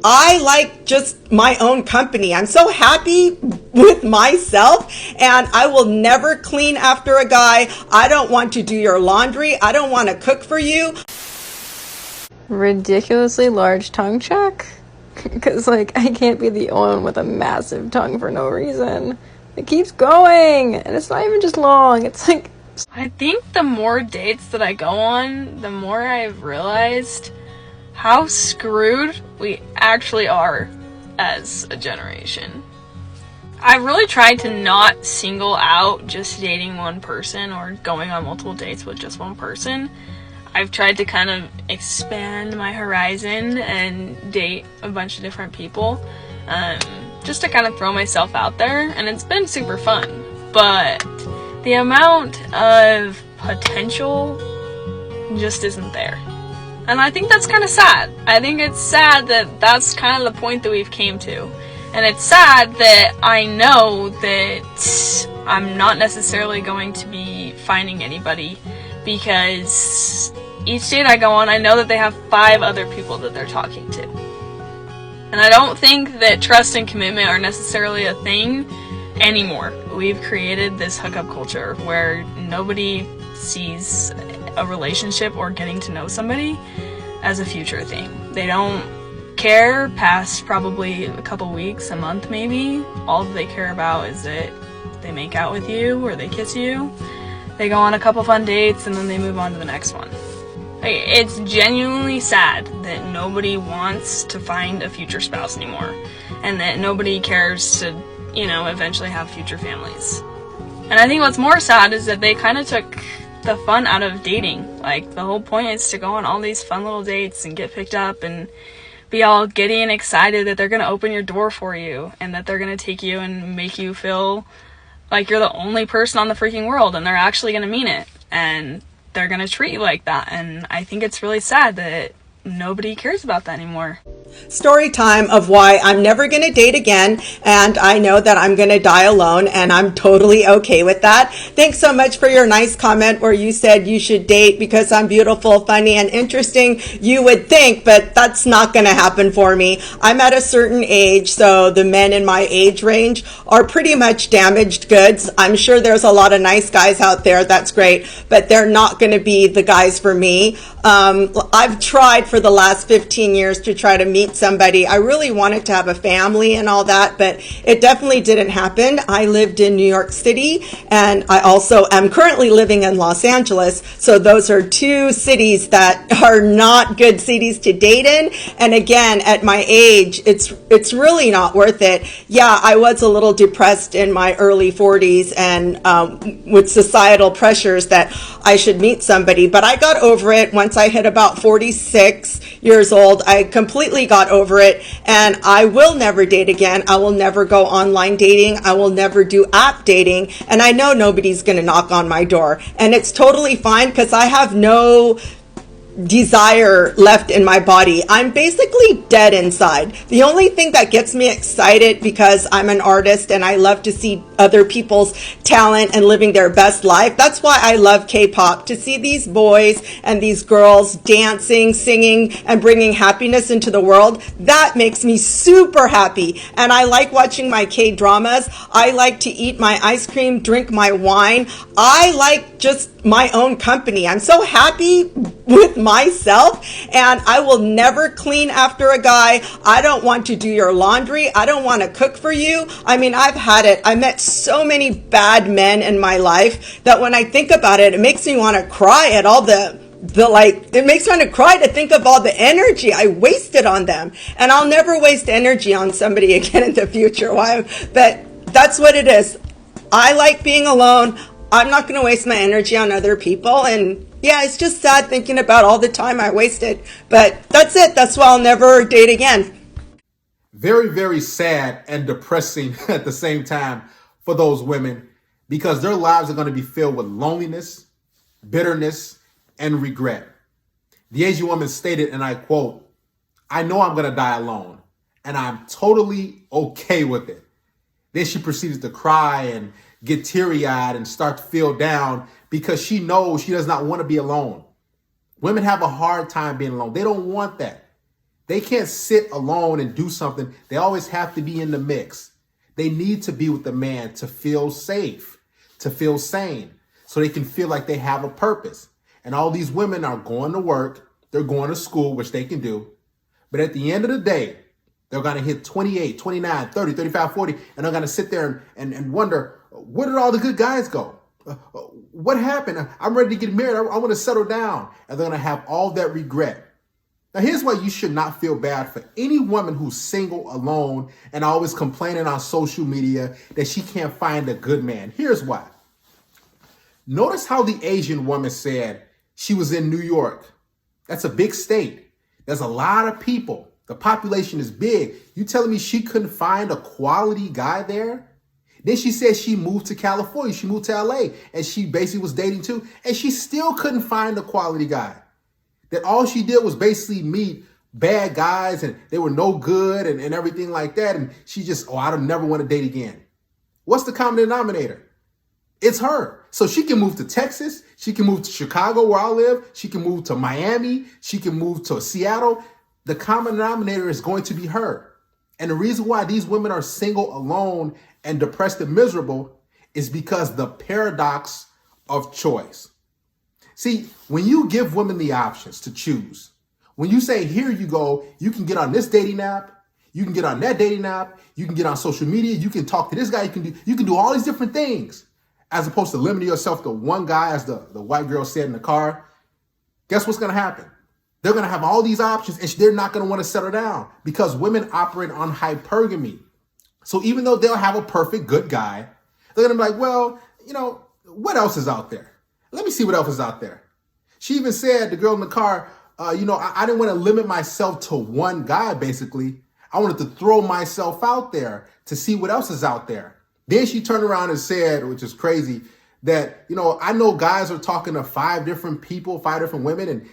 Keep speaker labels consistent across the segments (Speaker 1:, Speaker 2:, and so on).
Speaker 1: I like just my own company. I'm so happy with myself, and I will never clean after a guy. I don't want to do your laundry. I don't want to cook for you.
Speaker 2: Ridiculously large tongue check? Because, I can't be the only one with a massive tongue for no reason. It keeps going, and it's not even just long. It's
Speaker 3: I think the more dates that I go on, the more I've realized how screwed we actually are as a generation. I really tried to not single out just dating one person or going on multiple dates with just one person. I've tried to kind of expand my horizon and date a bunch of different people, just to kind of throw myself out there, and it's been super fun. But the amount of potential just isn't there. And I think that's kind of sad. I think it's sad that that's kind of the point that we've came to. And it's sad that I know that I'm not necessarily going to be finding anybody, because each date I go on, I know that they have 5 other people that they're talking to. And I don't think that trust and commitment are necessarily a thing anymore. We've created this hookup culture where nobody sees a relationship or getting to know somebody as a future thing. They don't care past probably a couple weeks, a month maybe. All that they care about is that they make out with you or they kiss you. They go on a couple fun dates and then they move on to the next one. It's genuinely sad that nobody wants to find a future spouse anymore, and that nobody cares to, eventually have future families. And I think what's more sad is that they kind of took the fun out of dating. The whole point is to go on all these fun little dates and get picked up and be all giddy and excited that they're going to open your door for you, and that they're going to take you and make you feel like you're the only person on the freaking world, and they're actually going to mean it, and they're going to treat you like that. And I think it's really sad that nobody cares about that anymore.
Speaker 1: Story time of why I'm never going to date again, and I know that I'm going to die alone, and I'm totally okay with that. Thanks so much for your nice comment where you said you should date because I'm beautiful, funny, and interesting. You would think, but that's not going to happen for me. I'm at a certain age, so the men in my age range are pretty much damaged goods. I'm sure there's a lot of nice guys out there, that's great, but they're not going to be the guys for me. I've tried for the last 15 years to try to meet somebody. I really wanted to have a family and all that, but it definitely didn't happen. I lived in New York City, and I also am currently living in Los Angeles. So those are 2 cities that are not good cities to date in. And again, at my age, it's really not worth it. Yeah, I was a little depressed in my early 40s and with societal pressures that I should meet somebody, but I got over it once I hit about 46 years old. I completely got over it, and I will never date again. I will never go online dating. I will never do app dating, and I know nobody's going to knock on my door, and it's totally fine because I have no desire left in my body. I'm basically dead inside. The only thing that gets me excited, because I'm an artist and I love to see other people's talent and living their best life. That's why I love K-pop, to see these boys and these girls dancing, singing, and bringing happiness into the world. That makes me super happy. And I like watching my K-dramas. I like to eat my ice cream, drink my wine. I like just my own company. I'm so happy with myself, and I will never clean after a guy. I don't want to do your laundry. I don't want to cook for you. I mean, I've had it. I met so many bad men in my life that when I think about it, it makes me want to cry at all it makes me want to cry to think of all the energy I wasted on them. And I'll never waste energy on somebody again in the future. But that's what it is. I like being alone. I'm not going to waste my energy on other people. And yeah, it's just sad thinking about all the time I wasted. But that's it. That's why I'll never date again.
Speaker 4: Very, very sad and depressing at the same time for those women, because their lives are going to be filled with loneliness, bitterness, and regret. The Asian woman stated, and I quote, "I know I'm going to die alone, and I'm totally okay with it." Then she proceeded to cry and get teary-eyed and start to feel down because she knows she does not want to be alone. Women have a hard time being alone. They don't want that. They can't sit alone and do something. They always have to be in the mix. They need to be with the man to feel safe, to feel sane, so they can feel like they have a purpose. And all these women are going to work, they're going to school, which they can do. But at the end of the day, they're going to hit 28, 29, 30, 35, 40, and they're going to sit there and wonder, where did all the good guys go? What happened? I'm ready to get married. I want to settle down. And they're going to have all that regret. Now, here's why you should not feel bad for any woman who's single, alone, and always complaining on social media that she can't find a good man. Here's why. Notice how the Asian woman said she was in New York. That's a big state. There's a lot of people. The population is big. You telling me she couldn't find a quality guy there? Then she said she moved to California. She moved to LA and she basically was dating too. And she still couldn't find a quality guy. That all she did was basically meet bad guys and they were no good and everything like that. And she just, I don't never want to date again. What's the common denominator? It's her. So she can move to Texas. She can move to Chicago where I live. She can move to Miami. She can move to Seattle. The common denominator is going to be her. And the reason why these women are single, alone, and depressed and miserable is because the paradox of choice. See, when you give women the options to choose, when you say, here you go, you can get on this dating app, you can get on that dating app, you can get on social media, you can talk to this guy, you can do all these different things, as opposed to limiting yourself to one guy, as the white girl said in the car, guess what's going to happen? They're going to have all these options and they're not going to want to settle down because women operate on hypergamy. So even though they'll have a perfect good guy, they're going to be like, well, what else is out there? Let me see what else is out there. She even said, the girl in the car, I didn't want to limit myself to one guy, basically. I wanted to throw myself out there to see what else is out there. Then she turned around and said, which is crazy, that, I know guys are talking to 5 different people, 5 different women.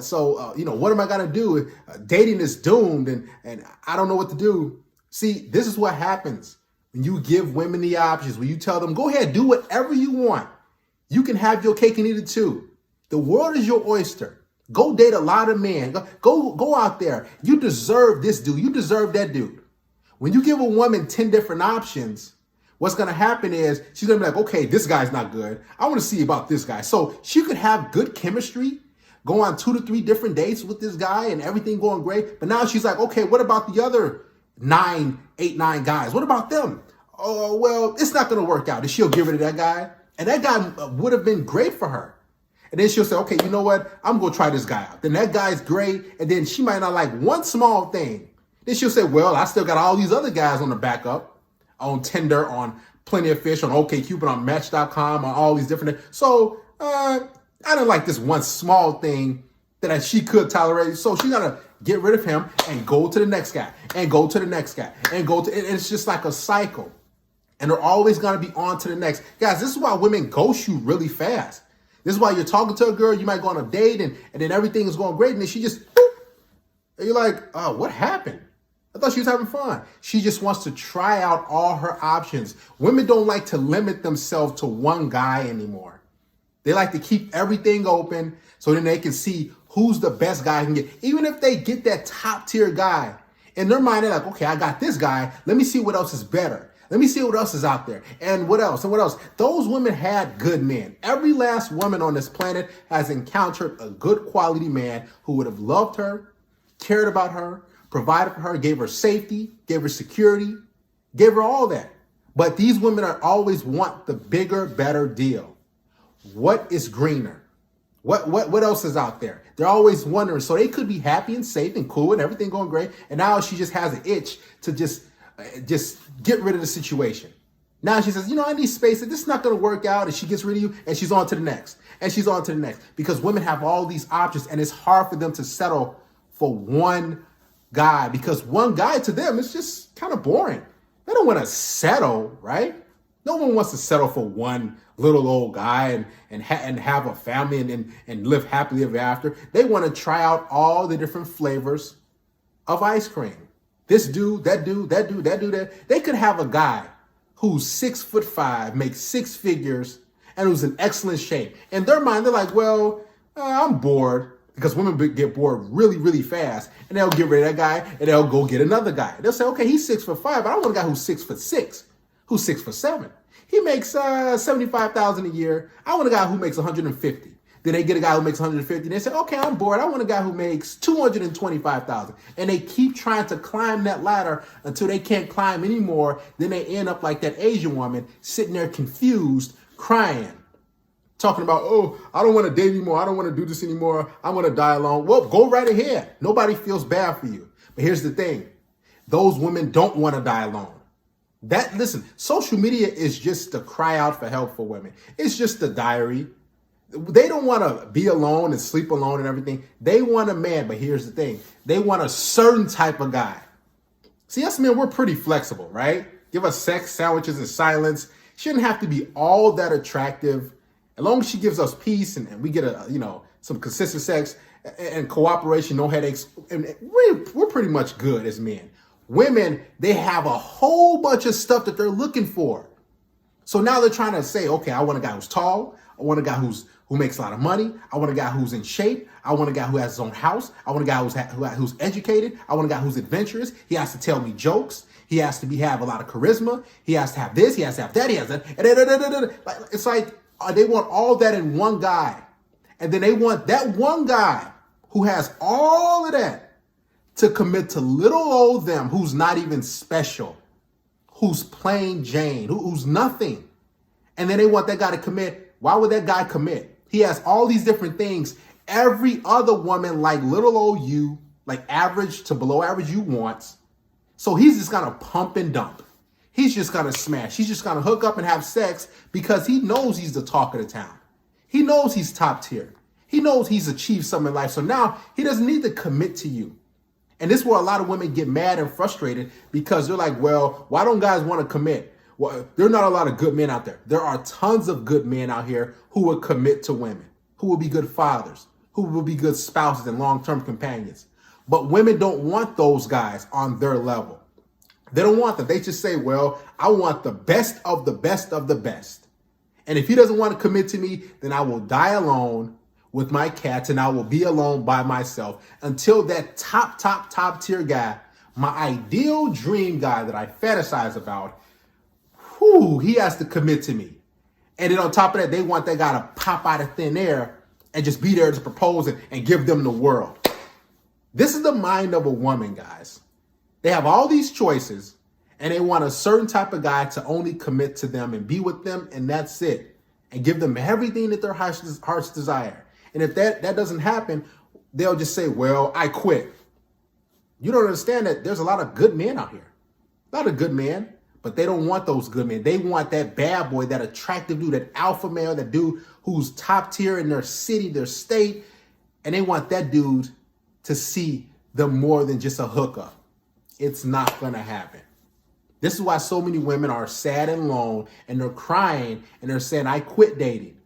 Speaker 4: So what am I going to do? Dating is doomed and I don't know what to do. See, this is what happens when you give women the options, when you tell them, go ahead, do whatever you want. You can have your cake and eat it too. The world is your oyster. Go date a lot of men. Go out there. You deserve this dude. You deserve that dude. When you give a woman 10 different options, what's going to happen is she's going to be like, okay, this guy's not good. I want to see about this guy. So she could have good chemistry, go on 2 to 3 different dates with this guy and everything going great. But now she's like, okay, what about the other 9 guys? What about them? Oh, well, it's not going to work out. And she'll give it to that guy. And that guy would have been great for her. And then she'll say, okay, you know what? I'm going to try this guy out. Then that guy's great. And then she might not like one small thing. Then she'll say, well, I still got all these other guys on the backup, on Tinder, on Plenty of Fish, on OkCupid, on Match.com, on all these different things. So I didn't like this one small thing that she could tolerate. So she's going to get rid of him and go to the next guy and go to the next guy and and it's just like a cycle. And they're always going to be on to the next. Guys, this is why women ghost you really fast. This is why you're talking to a girl, you might go on a date and then everything is going great. And then she just, boop, and you're like, oh, what happened? I thought she was having fun. She just wants to try out all her options. Women don't like to limit themselves to one guy anymore. They like to keep everything open so then they can see who's the best guy can get. Even if they get that top tier guy, in their mind, they're like, okay, I got this guy. Let me see what else is better. Let me see what else is out there. And what else? And what else? Those women had good men. Every last woman on this planet has encountered a good quality man who would have loved her, cared about her, provided for her, gave her safety, gave her security, gave her all that. But these women are always want the bigger, better deal. What is greener? What else is out there? They're always wondering. So they could be happy and safe and cool and everything going great. And now she just has an itch to just get rid of the situation. Now she says, I need space. This is not going to work out. And she gets rid of you and she's on to the next. And she's on to the next. Because women have all these options and it's hard for them to settle for one guy. Because one guy to them is just kind of boring. They don't want to settle, right? No one wants to settle for one little old guy and have a family and live happily ever after. They want to try out all the different flavors of ice cream. This dude, that dude, that dude, that dude, that. They could have a guy who's 6'5", makes 6 figures, and who's in excellent shape. In their mind, they're like, well, I'm bored. because women get bored really, really fast, and they'll get rid of that guy, and they'll go get another guy. They'll say, okay, he's 6'5", but I want a guy who's 6'6", who's 6'7". He makes $75,000 a year. I want a guy who makes 150. Then they get a guy who makes 150. They say, okay, I'm bored. I want a guy who makes 225,000. And they keep trying to climb that ladder until they can't climb anymore. Then they end up like that Asian woman sitting there confused, crying, talking about, oh, I don't want to date anymore. I don't want to do this anymore. I want to die alone. Well, go right ahead. Nobody feels bad for you. But here's the thing. Those women don't want to die alone. Listen, social media is just the cry out for help for women. It's just a diary. They don't want to be alone and sleep alone and everything. They want a man, but here's the thing. They want a certain type of guy. See, us men, we're pretty flexible, right? Give us sex, sandwiches, and silence. Shouldn't have to be all that attractive. As long as she gives us peace and we get some consistent sex and cooperation, no headaches, and we're pretty much good as men. Women, they have a whole bunch of stuff that they're looking for. So now they're trying to say, okay, I want a guy who's tall. I want a guy who makes a lot of money. I want a guy who's in shape. I want a guy who has his own house. I want a guy who's educated. I want a guy who's adventurous. He has to tell me jokes. He has to have a lot of charisma. He has to have this. He has to have that. He has that. It's like they want all that in one guy. And then they want that one guy who has all of that to commit to little old them who's not even special, who's plain Jane, who's nothing. And then they want that guy to commit. Why would that guy commit? He has all these different things. Every other woman, like little old you, like average to below average you wants. So he's just going to pump and dump. He's just going to smash. He's just going to hook up and have sex because he knows he's the talk of the town. He knows he's top tier. He knows he's achieved something in life. So now he doesn't need to commit to you. And this is where a lot of women get mad and frustrated because they're like, well, why don't guys want to commit? Well, there are not a lot of good men out there. There are tons of good men out here who will commit to women, who will be good fathers, who will be good spouses and long-term companions. But women don't want those guys on their level. They don't want them. They just say, well, I want the best of the best of the best. And if he doesn't want to commit to me, then I will die alone with my cats and I will be alone by myself until that top tier guy, my ideal dream guy that I fantasize about, he has to commit to me. And then on top of that, they want that guy to pop out of thin air and just be there to propose and give them the world. This is the mind of a woman, guys. They have all these choices and they want a certain type of guy to only commit to them and be with them, and that's it. And give them everything that their hearts desire. And if that doesn't happen, they'll just say, well, I quit. You don't understand that there's a lot of good men out here. A lot of good men, but they don't want those good men. They want that bad boy, that attractive dude, that alpha male, that dude who's top tier in their city, their state. And they want that dude to see them more than just a hookup. It's not going to happen. This is why so many women are sad and alone and they're crying and they're saying, I quit dating.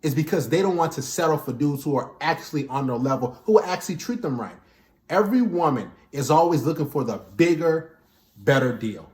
Speaker 4: It's because they don't want to settle for dudes who are actually on their level, who will actually treat them right. Every woman is always looking for the bigger, better deal.